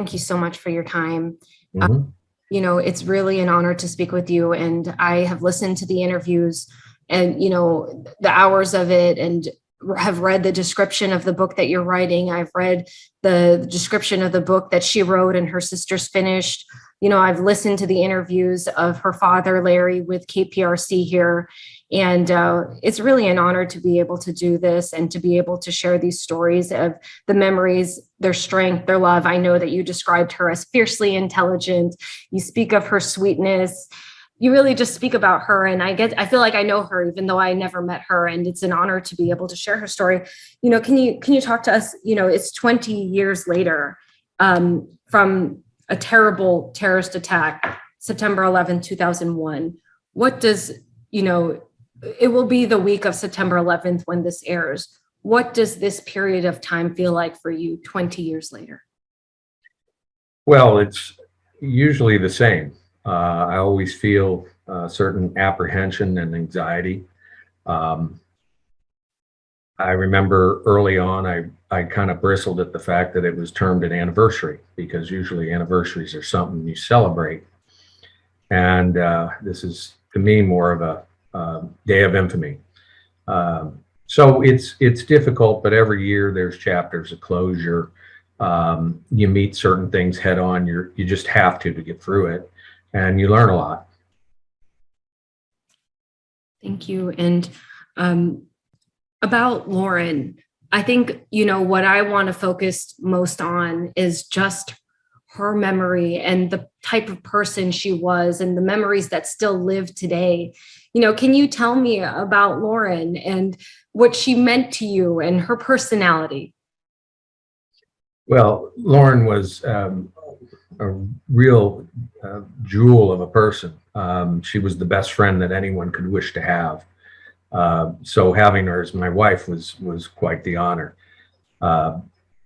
Thank you so much for your time. Uh, Hmm. it's really an honor to speak with you. And I have listened to the interviews and, the hours of it and have read the description of the book that you're writing. I've read the description of the book that she wrote and her sisters finished. I've listened to the interviews of her father, Larry, with KPRC here. And it's really an honor to be able to do this and to be able to share these stories of the memories, their strength, their love. I know that you described her as fiercely intelligent. You speak of her sweetness. You really just speak about her. And I feel like I know her, even though I never met her. And it's an honor to be able to share her story. Can you talk to us? It's 20 years later from a terrible terrorist attack, September 11th, 2001. What does, it will be the week of September 11th when this airs. What does this period of time feel like for you 20 years later? Well, it's usually the same. I always feel certain apprehension and anxiety. Um, I remember early on, I kind of bristled at the fact that it was termed an anniversary because usually anniversaries are something you celebrate. And this is, to me, more of a day of infamy. So it's difficult, but every year there's chapters of closure. You meet certain things head on. You just have to get through it, and you learn a lot. Thank you. And um, about Lauren, I think, what I want to focus most on is just her memory and the type of person she was and the memories that still live today. Can you tell me about Lauren and what she meant to you and her personality? Well, Lauren was a real jewel of a person. She was the best friend that anyone could wish to have. So having her as my wife was quite the honor. Uh,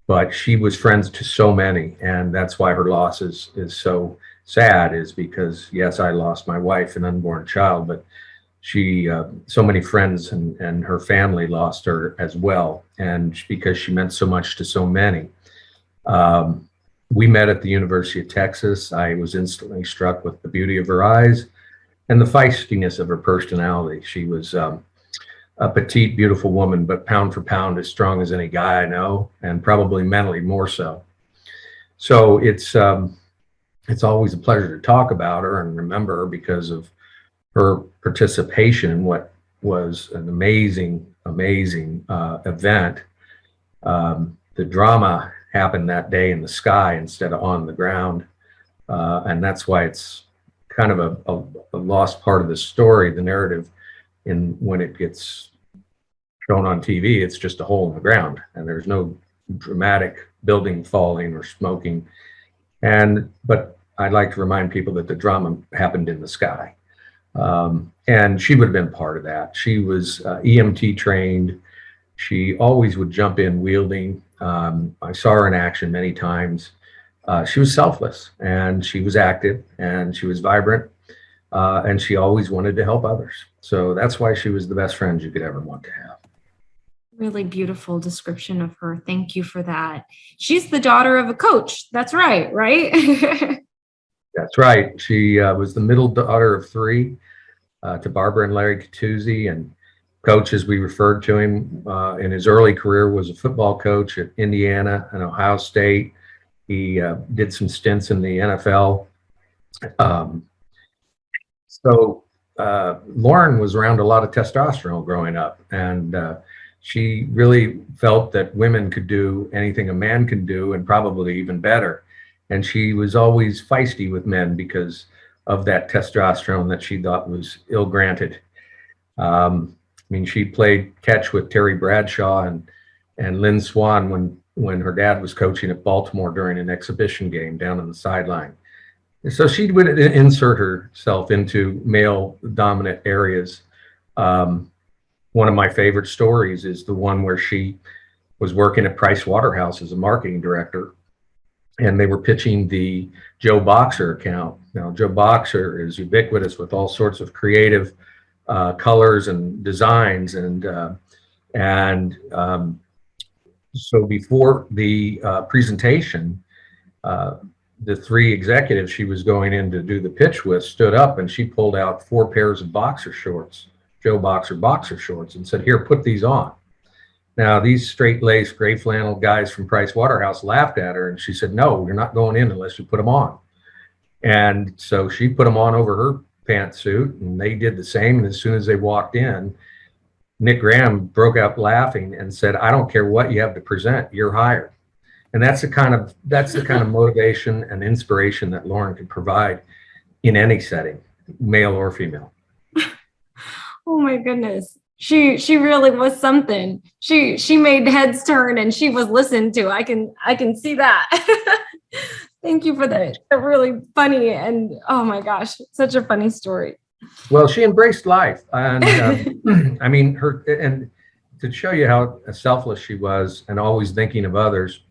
but she was friends to so many, and that's why her loss is so sad. Is because yes, I lost my wife, an unborn child, but she so many friends and her family lost her as well, and because she meant so much to so many. Um, we met at the University of Texas. I was instantly struck with the beauty of her eyes and the feistiness of her personality. She was a petite, beautiful woman, but pound for pound as strong as any guy I know, and probably mentally more so. So it's always a pleasure to talk about her and remember her because of her participation in what was an amazing, amazing event. The drama happened that day in the sky instead of on the ground, and that's why it's kind of a lost part of the story, the narrative. In when it gets shown on TV, it's just a hole in the ground, and there's no dramatic building falling or smoking. But I'd like to remind people that the drama happened in the sky, and she would have been part of that. She was EMT trained. She always would jump in wielding. I saw her in action many times. She was selfless, and she was active, and she was vibrant, and she always wanted to help others. So that's why she was the best friend you could ever want to have. Really beautiful description of her. Thank you for that. She's the daughter of a coach. That's right, right? That's right. She was the middle daughter of three to Barbara and Larry Catuzzi. And coach, as we referred to him in his early career, was a football coach at Indiana and Ohio State. He did some stints in the NFL. Um, so Lauren was around a lot of testosterone growing up, and she really felt that women could do anything a man can do, and probably even better. And she was always feisty with men because of that testosterone that she thought was ill granted. I mean, she played catch with Terry Bradshaw and Lynn Swan when her dad was coaching at Baltimore during an exhibition game down on the sideline. So she would insert herself into male dominant areas. Um, One of my favorite stories is the one where she was working at Price Waterhouse as a marketing director, and they were pitching the Joe Boxer account. Now, Joe Boxer is ubiquitous with all sorts of creative colors and designs, and so before the presentation, The three executives she was going in to do the pitch with stood up, and she pulled out 4 pairs of boxer shorts, Joe boxer shorts, and said, "Here, put these on." Now, these straight-laced, gray flannel guys from Price Waterhouse laughed at her, and she said, "No, you're not going in unless you put them on." And so she put them on over her pantsuit, and they did the same. And as soon as they walked in, Nick Graham broke out laughing and said, "I don't care what you have to present, you're hired." And that's the kind of motivation and inspiration that Lauren can provide in any setting, male or female. Oh my goodness. She really was something. She made heads turn and she was listened to. I can see that. Thank you for that. Really funny, and oh my gosh, such a funny story. Well, she embraced life, and I mean, and to show you how selfless she was and always thinking of others.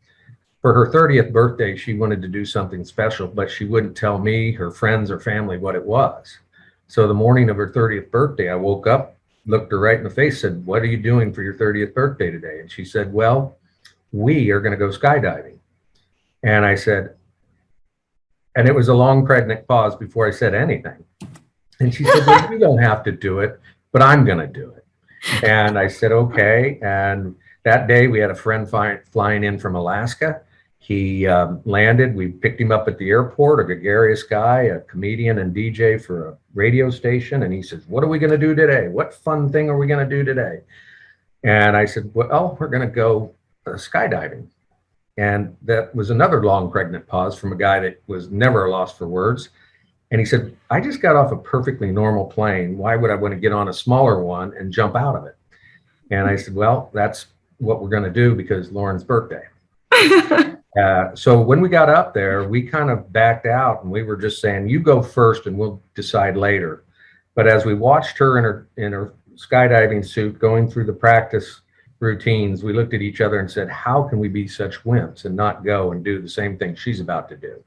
For her 30th birthday, she wanted to do something special, but she wouldn't tell me, her friends, or family what it was. So the morning of her 30th birthday, I woke up, looked her right in the face, said, "What are you doing for your 30th birthday today?" And she said, "Well, we are going to go skydiving." And I said, and it was a long, pregnant pause before I said anything. And she said, "Well, you don't have to do it, but I'm going to do it." And I said, "Okay." And that day we had a friend flying in from Alaska. He landed. We picked him up at the airport, a gregarious guy, a comedian and DJ for a radio station. And he says, "What are we going to do today? What fun thing are we going to do today?" And I said, "Well, we're going to go skydiving." And that was another long, pregnant pause from a guy that was never a loss for words. And he said, "I just got off a perfectly normal plane. Why would I want to get on a smaller one and jump out of it?" And I said, "Well, that's what we're going to do because Lauren's birthday." So when we got up there, we kind of backed out and we were just saying, "You go first and we'll decide later." But as we watched her in her skydiving suit going through the practice routines, we looked at each other and said, "How can we be such wimps and not go and do the same thing she's about to do?"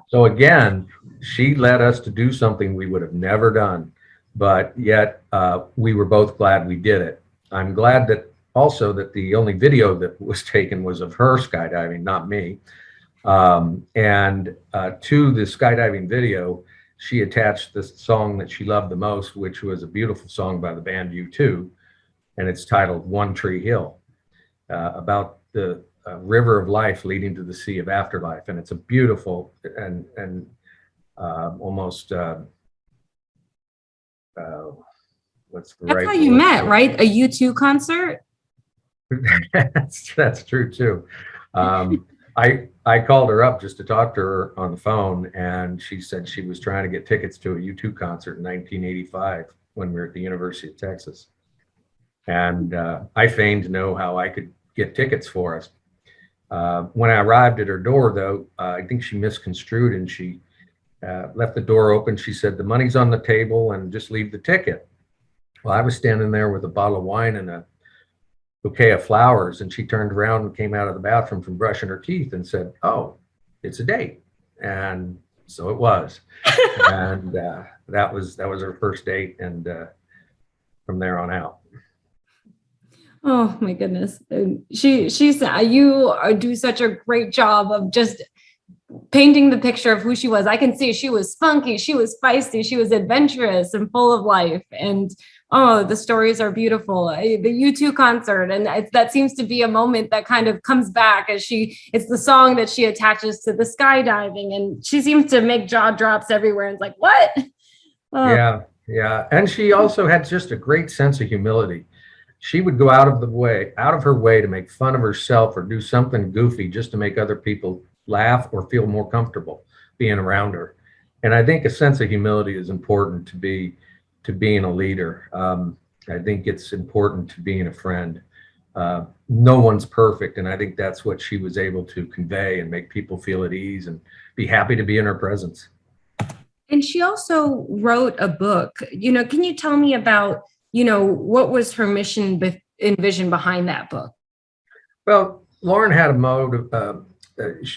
So again, she led us to do something we would have never done, but yet we were both glad we did it. I'm glad that also that the only video that was taken was of her skydiving, not me. And to the skydiving video, she attached the song that she loved the most, which was a beautiful song by the band U2, and it's titled "One Tree Hill," about the river of life leading to the sea of afterlife. And it's a beautiful and almost what's the That's right how you word? met, right? A U2 concert? That's true too. I called her up just to talk to her on the phone, and she said she was trying to get tickets to a U2 concert in 1985 when we were at the University of Texas. And I feigned to know how I could get tickets for us. When I arrived at her door, though, I think she misconstrued and she left the door open. She said, "The money's on the table and just leave the ticket." Well, I was standing there with a bottle of wine and a bouquet of flowers, and she turned around and came out of the bathroom from brushing her teeth and said, "Oh, it's a date." And so it was. And that was her first date, and from there on out. Oh my goodness. She's you do such a great job of just painting the picture of who she was. I can see she was spunky, she was feisty, she was adventurous and full of life. And oh, the stories are beautiful. The U2 concert, and that seems to be a moment that kind of comes back as it's the song that she attaches to the skydiving, and she seems to make jaw drops everywhere. And it's like, what? Oh. Yeah. And she also had just a great sense of humility. She would go out of her way to make fun of herself or do something goofy just to make other people laugh or feel more comfortable being around her. And I think a sense of humility is important to being a leader. I think it's important to being a friend. No one's perfect, and I think that's what she was able to convey and make people feel at ease and be happy to be in her presence. And she also wrote a book. Can you tell me about what was her mission and vision behind that book? Well, Lauren had a motive.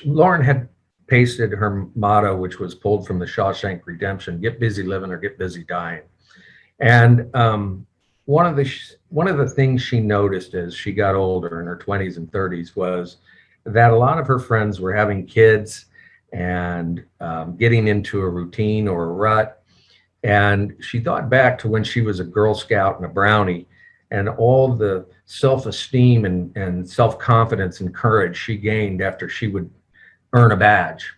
Lauren had pasted her motto, which was pulled from the Shawshank Redemption: "Get busy living or get busy dying." And one of the things she noticed as she got older in her 20s and 30s was that a lot of her friends were having kids and getting into a routine or a rut. And she thought back to when she was a Girl Scout and a Brownie, and all the self-esteem and self-confidence and courage she gained after she would earn a badge.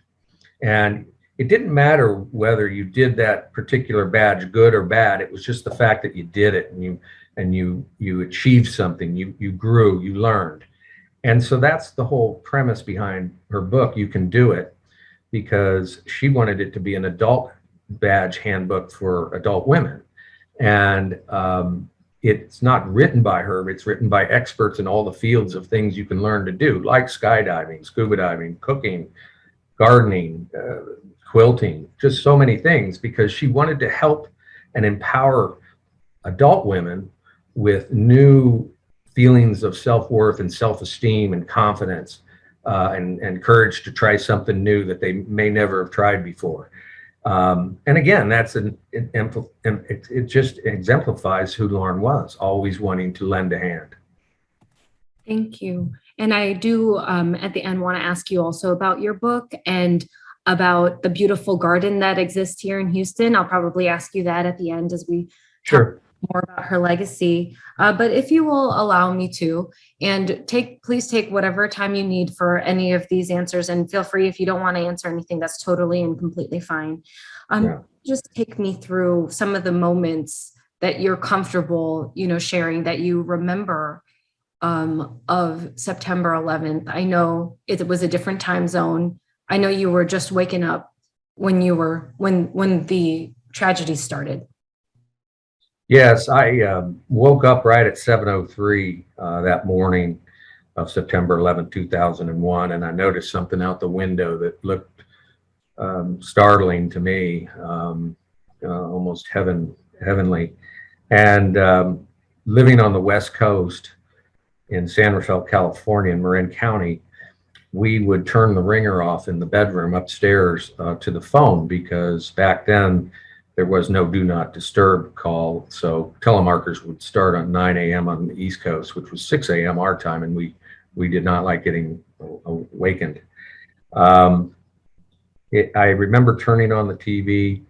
And it didn't matter whether you did that particular badge good or bad. It was just the fact that you did it, and you achieved something. You grew. You learned. And so that's the whole premise behind her book. You can do it, because she wanted it to be an adult badge handbook for adult women. And it's not written by her, it's written by experts in all the fields of things you can learn to do, like skydiving, scuba diving, cooking, gardening, quilting, just so many things, because she wanted to help and empower adult women with new feelings of self-worth and self-esteem and confidence, and courage to try something new that they may never have tried before. And again, it just exemplifies who Lauren was, always wanting to lend a hand. Thank you. And I do, at the end, want to ask you also about your book and about the beautiful garden that exists here in Houston. I'll probably ask you that at the end as we Sure. more about her legacy. But if you will allow me to, and please take whatever time you need for any of these answers, and feel free if you don't want to answer anything, that's totally and completely fine. Yeah. Just take me through some of the moments that you're comfortable, sharing, that you remember of September 11th. I know it was a different time zone. I know you were just waking up when the tragedy started. Yes, I woke up right at 7:03 that morning of September 11th, 2001, and I noticed something out the window that looked startling to me, almost heavenly. And living on the West Coast in San Rafael, California, in Marin County, we would turn the ringer off in the bedroom upstairs to the phone, because back then there was no do not disturb call. So telemarketers would start on 9 a.m. on the East Coast, which was 6 a.m. our time, and we did not like getting awakened. I remember turning on the TV,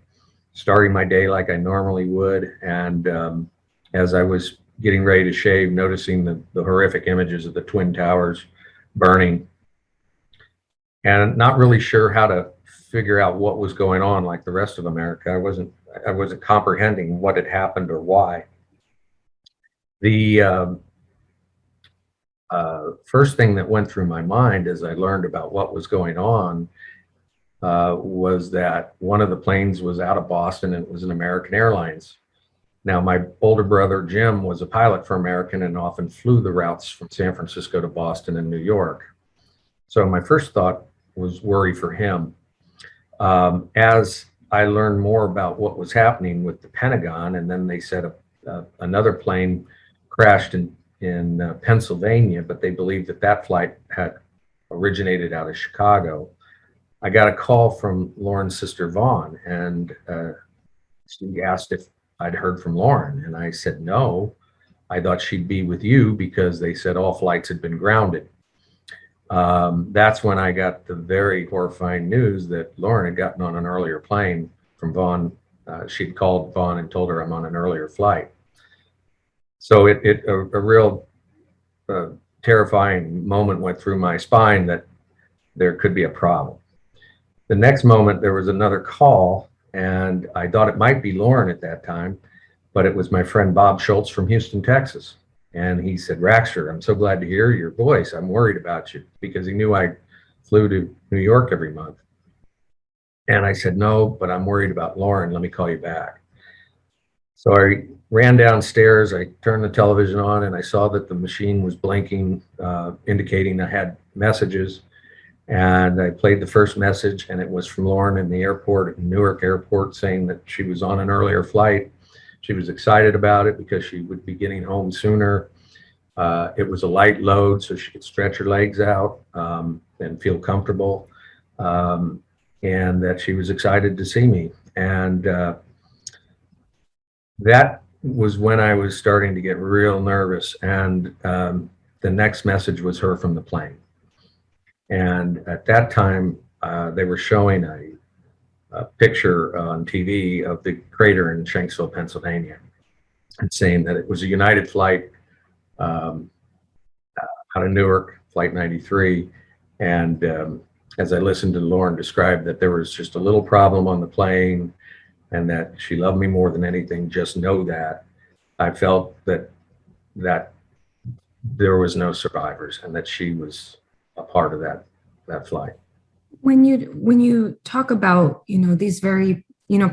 starting my day like I normally would, and as I was getting ready to shave, noticing the horrific images of the Twin Towers burning, and not really sure how to figure out what was going on like the rest of America. I wasn't comprehending what had happened or why. The first thing that went through my mind as I learned about what was going on was that one of the planes was out of Boston, and it was an American Airlines. Now, my older brother, Jim, was a pilot for American and often flew the routes from San Francisco to Boston and New York. So my first thought was worry for him. As I learned more about what was happening with the Pentagon, and then they said another plane crashed in Pennsylvania, but they believed that flight had originated out of Chicago. I got a call from Lauren's sister, Vaughn, and she asked if I'd heard from Lauren. And I said, no, I thought she'd be with you, because they said all flights had been grounded. That's when I got the very horrifying news that Lauren had gotten on an earlier plane from Vaughn. She'd called Vaughn and told her I'm on an earlier flight. So a real terrifying moment went through my spine that there could be a problem. The next moment, there was another call, and I thought it might be Lauren at that time, but it was my friend Bob Schultz from Houston, Texas. And he said, Raxter, I'm so glad to hear your voice. I'm worried about you, because he knew I flew to New York every month. And I said, no, but I'm worried about Lauren. Let me call you back. So I ran downstairs, I turned the television on, and I saw that the machine was blinking, indicating I had messages. And I played the first message, and it was from Lauren in the airport, at Newark Airport, saying that she was on an earlier flight. She was excited about it because she would be getting home sooner. It was a light load, so she could stretch her legs out and feel comfortable, and that she was excited to see me. And that was when I was starting to get real nervous. And the next message was her from the plane. And at that time, they were showing a picture on TV of the crater in Shanksville, Pennsylvania, and saying that it was a United flight um, out of Newark, Flight 93. And as I listened to Lauren describe that there was just a little problem on the plane and that she loved me more than anything, just know that. I felt that there was no survivors and that she was a part of that flight. When you talk about, these very,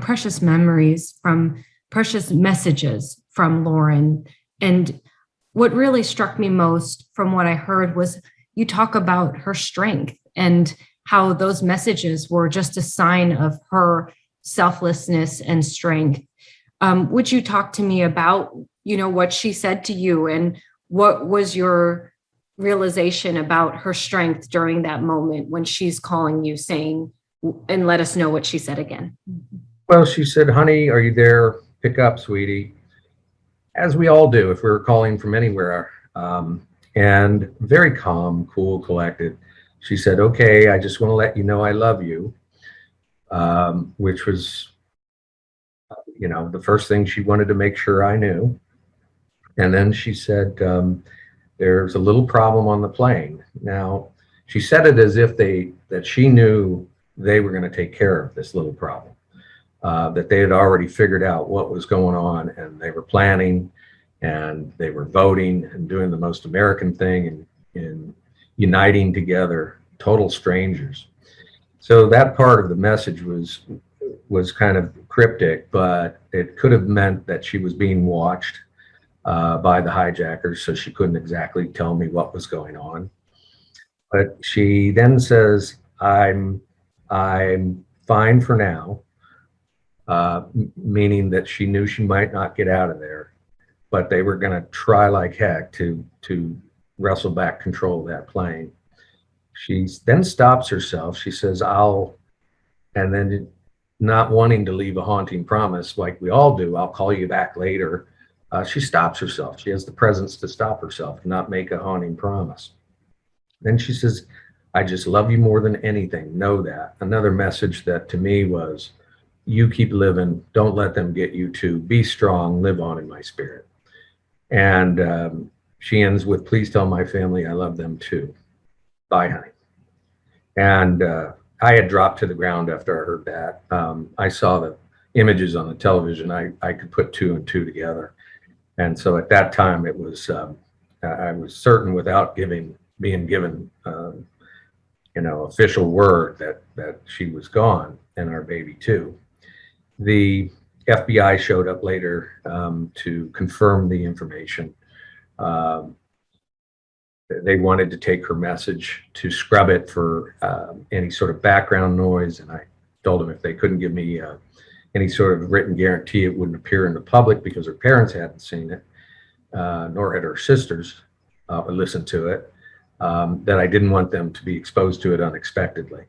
precious memories from precious messages from Lauren, and what really struck me most from what I heard was you talk about her strength and how those messages were just a sign of her selflessness and strength. Would you talk to me about, what she said to you, and what was your realization about her strength during that moment when she's calling you saying, and let us know what she said again? Well, she said, "Honey, are you there? Pick up, sweetie," as we all do if we were calling from anywhere. And very calm, cool, collected. She said, "Okay, I just want to let you know I love you," which was, the first thing she wanted to make sure I knew. And then she said, "There's a little problem on the plane." Now, she said it as if that she knew they were going to take care of this little problem, that they had already figured out what was going on, and they were planning, and they were voting and doing the most American thing in uniting together total strangers. So that part of the message was kind of cryptic, but it could have meant that she was being watched by the hijackers, so she couldn't exactly tell me what was going on. But she then says, I'm fine for now," meaning that she knew she might not get out of there, but they were going to try like heck to wrestle back control of that plane. She then stops herself. She says, and then, not wanting to leave a haunting promise like we all do, "I'll call you back later." She stops herself. She has the presence to stop herself, not make a haunting promise. Then she says, "I just love you more than anything. Know that." Another message that to me was, you keep living. Don't let them get you too. Be strong. Live on in my spirit. And she ends with, "Please tell my family I love them too. Bye, honey." And I had dropped to the ground after I heard that. I saw the images on the television. I could put two and two together. And so at that time, it was, I was certain without being given, official word that she was gone, and our baby too. The FBI showed up later to confirm the information. They wanted to take her message to scrub it for any sort of background noise, and I told them if they couldn't give me any sort of written guarantee it wouldn't appear in the public because her parents hadn't seen it, nor had her sisters listened to it, that I didn't want them to be exposed to it unexpectedly.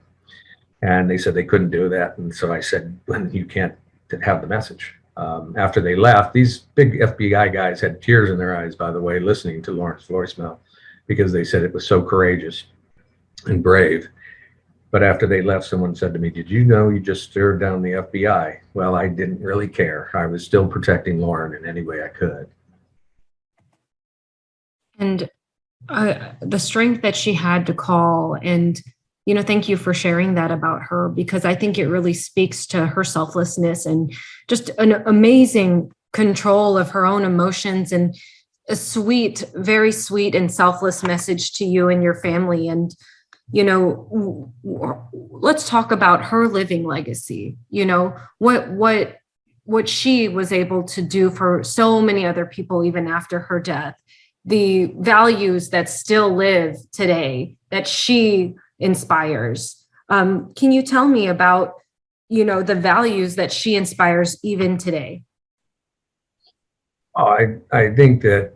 And they said they couldn't do that. And so I said, "Well, you can't have the message." After they left, these big FBI guys had tears in their eyes, by the way, listening to Lauren's voicemail, because they said it was so courageous and brave. But after they left, someone said to me, "Did you know you just stared down the FBI?" Well, I didn't really care. I was still protecting Lauren in any way I could. And the strength that she had to call, and thank you for sharing that about her, because I think it really speaks to her selflessness and just an amazing control of her own emotions, and a sweet, very sweet and selfless message to you and your family. And let's talk about her living legacy. What she was able to do for so many other people even after her death, the values that still live today that she inspires. Can you tell me about, the values that she inspires even today? I think that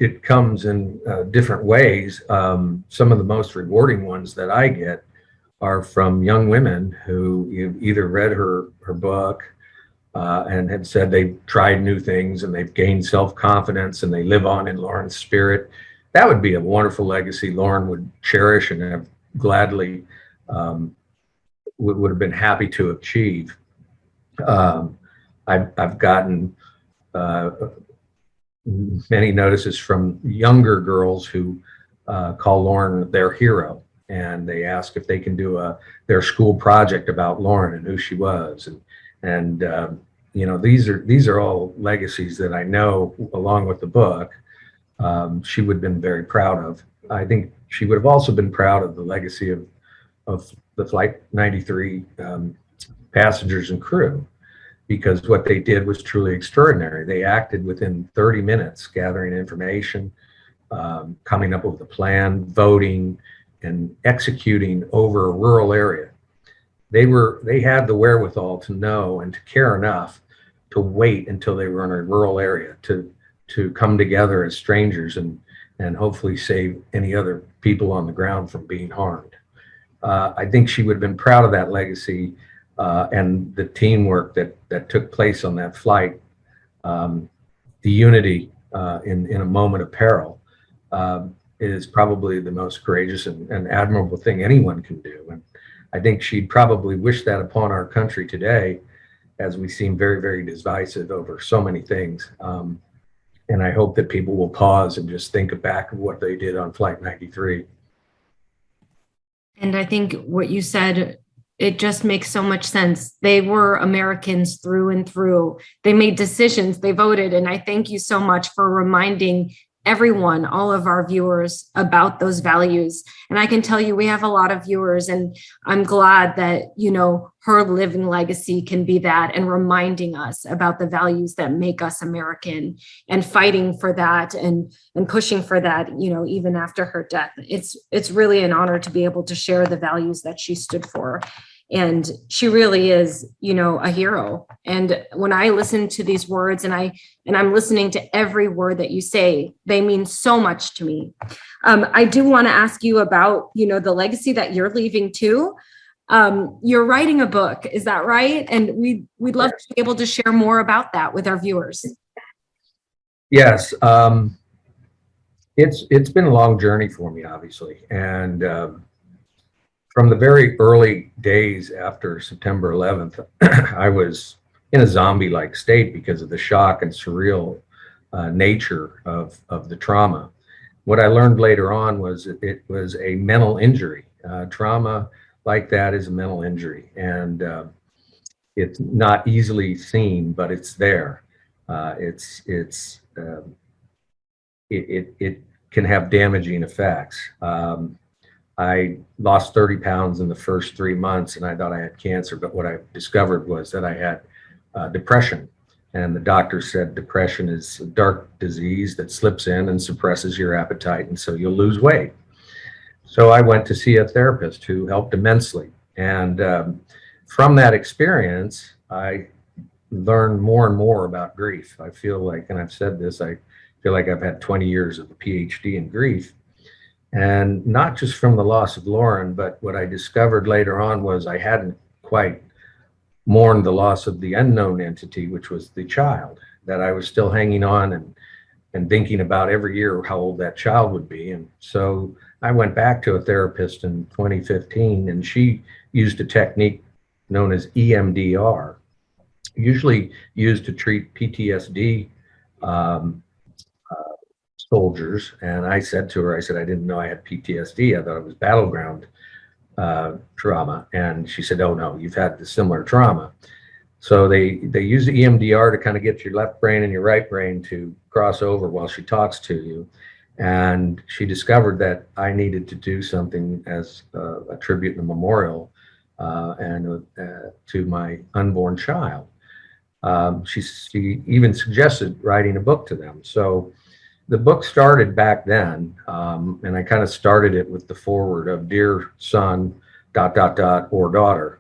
it comes in different ways. Some of the most rewarding ones that I get are from young women who have either read her book and had said they've tried new things and they've gained self-confidence and they live on in Lauren's spirit. That would be a wonderful legacy Lauren would cherish and have gladly would have been happy to achieve. I've gotten uh, many notices from younger girls who call Lauren their hero, and they ask if they can do their school project about Lauren and who she was, and these are all legacies that I know, along with the book, she would have been very proud of. I think she would have also been proud of the legacy of the Flight 93 passengers and crew, because what they did was truly extraordinary. They acted within 30 minutes, gathering information, coming up with a plan, voting, and executing over a rural area. They had the wherewithal to know and to care enough to wait until they were in a rural area to come together as strangers and hopefully save any other people on the ground from being harmed. I think she would have been proud of that legacy and the teamwork that took place on that flight, the unity in a moment of peril, is probably the most courageous and admirable thing anyone can do. And I think she'd probably wish that upon our country today, as we seem very, very divisive over so many things. And I hope that people will pause and just think back of what they did on Flight 93. And I think what you said, it just makes so much sense. They were Americans through and through. They made decisions, they voted. And I thank you so much for reminding everyone, all of our viewers, about those values. And I can tell you, we have a lot of viewers, and I'm glad that, her living legacy can be that, and reminding us about the values that make us American, and fighting for that and pushing for that, even after her death. It's really an honor to be able to share the values that she stood for. And she really is, a hero. And when I listen to these words, and I'm listening to every word that you say, they mean so much to me. I do want to ask you about, the legacy that you're leaving too. You're writing a book, is that right? And we'd love to be able to share more about that with our viewers. Yes. It's been a long journey for me, obviously. And from the very early days after September 11th, I was in a zombie-like state because of the shock and surreal nature of the trauma. What I learned later on was it was a mental injury. Trauma like that is a mental injury, and it's not easily seen, but it's there. It can have damaging effects. I lost 30 pounds in the first 3 months, and I thought I had cancer, but what I discovered was that I had depression. And the doctor said depression is a dark disease that slips in and suppresses your appetite, and so you'll lose weight. So I went to see a therapist who helped immensely. And from that experience, I learned more and more about grief. I feel like, and I've said this, I feel like I've had 20 years of a PhD in grief. And not just from the loss of Lauren, but what I discovered later on was I hadn't quite mourned the loss of the unknown entity, which was the child, that I was still hanging on and thinking about every year how old that child would be. And so I went back to a therapist in 2015, and she used a technique known as EMDR, usually used to treat PTSD soldiers. And I said to her, I didn't know I had PTSD. I thought it was battleground trauma. And she said, oh no, you've had the similar trauma. So they use the EMDR to kind of get your left brain and your right brain to cross over while she talks to you. And she discovered that I needed to do something as a tribute and a memorial to my unborn child. She even suggested writing a book to them. So the book started back then, and I kind of started it with the foreword of "Dear son, ... or daughter.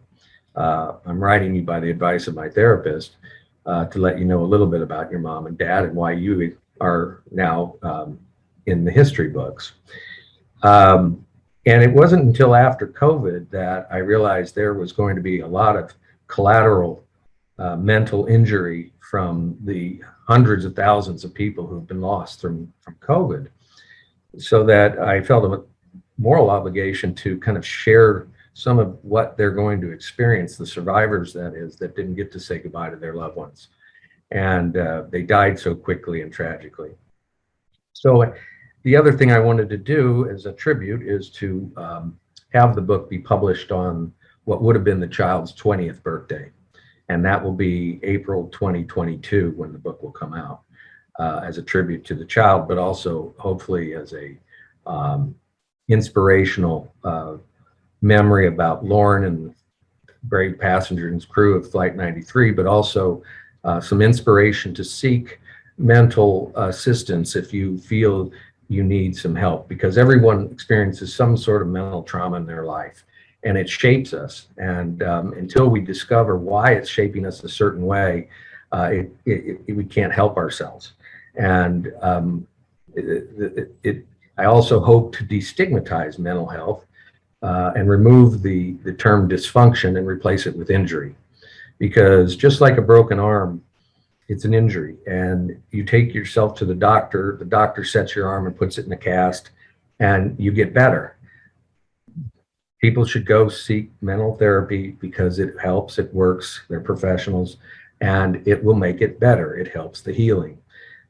I'm writing you by the advice of my therapist to let you know a little bit about your mom and dad and why you are now in the history books." And it wasn't until after COVID that I realized there was going to be a lot of collateral mental injury from the hundreds of thousands of people who've been lost from COVID. So that I felt moral obligation to kind of share some of what they're going to experience, the survivors, that is, that didn't get to say goodbye to their loved ones. And they died so quickly and tragically. So the other thing I wanted to do as a tribute is to have the book be published on what would have been the child's 20th birthday. And that will be April 2022 when the book will come out, as a tribute to the child, but also hopefully as a inspirational memory about Lauren and the brave passengers and crew of Flight 93, but also some inspiration to seek mental assistance if you feel you need some help, because everyone experiences some sort of mental trauma in their life, and it shapes us. And until we discover why it's shaping us a certain way, we can't help ourselves. And I also hope to destigmatize mental health and remove the term dysfunction and replace it with injury, because just like a broken arm, it's an injury, and you take yourself to the doctor sets your arm and puts it in a cast, and you get better. People should go seek mental therapy because it helps, it works, they're professionals, and it will make it better. It helps the healing.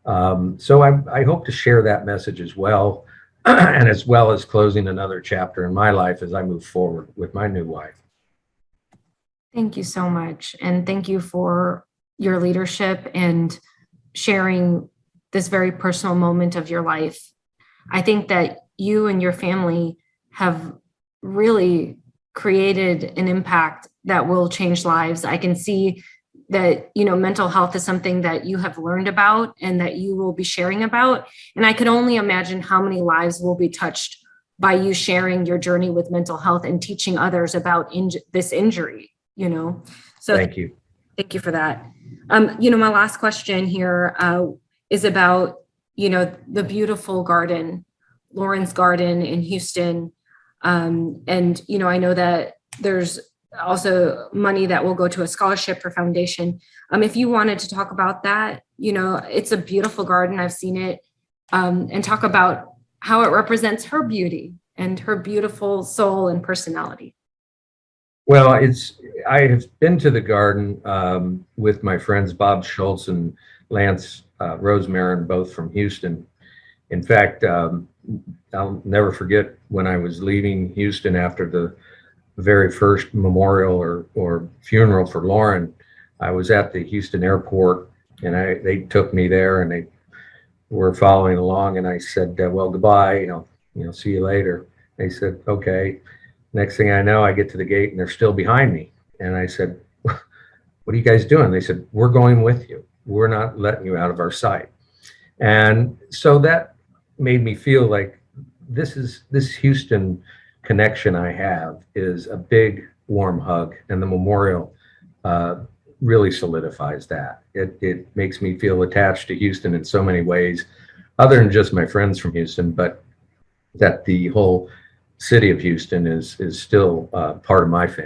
So I hope to share that message as well, and as well as closing another chapter in my life as I move forward with my new wife. Thank you so much. And thank you for your leadership and sharing this very personal moment of your life. I think that you and your family have really created an impact that will change lives. I can see that, mental health is something that you have learned about and that you will be sharing about. And I can only imagine how many lives will be touched by you sharing your journey with mental health and teaching others about this injury, So Thank you. Thank you for that. My last question here is about, the beautiful garden, Lauren's Garden in Houston. And, I know that there's also money that will go to a scholarship for foundation. If you wanted to talk about that, it's a beautiful garden. I've seen it, and talk about how it represents her beauty and her beautiful soul and personality. Well, I have been to the garden with my friends Bob Schultz and Lance Rosemarin, both from Houston. In fact, I'll never forget when I was leaving Houston after the very first memorial or funeral for Lauren. I was at the Houston airport, and they took me there, and they were following along, and I said, well, goodbye, see you later. They said, okay. Next thing I know, I get to the gate and they're still behind me. And I said, what are you guys doing? They said, we're going with you. We're not letting you out of our sight. And so that made me feel like this Houston connection I have is a big, warm hug. And the memorial really solidifies that. It makes me feel attached to Houston in so many ways, other than just my friends from Houston, but that the whole city of Houston is still part of my family.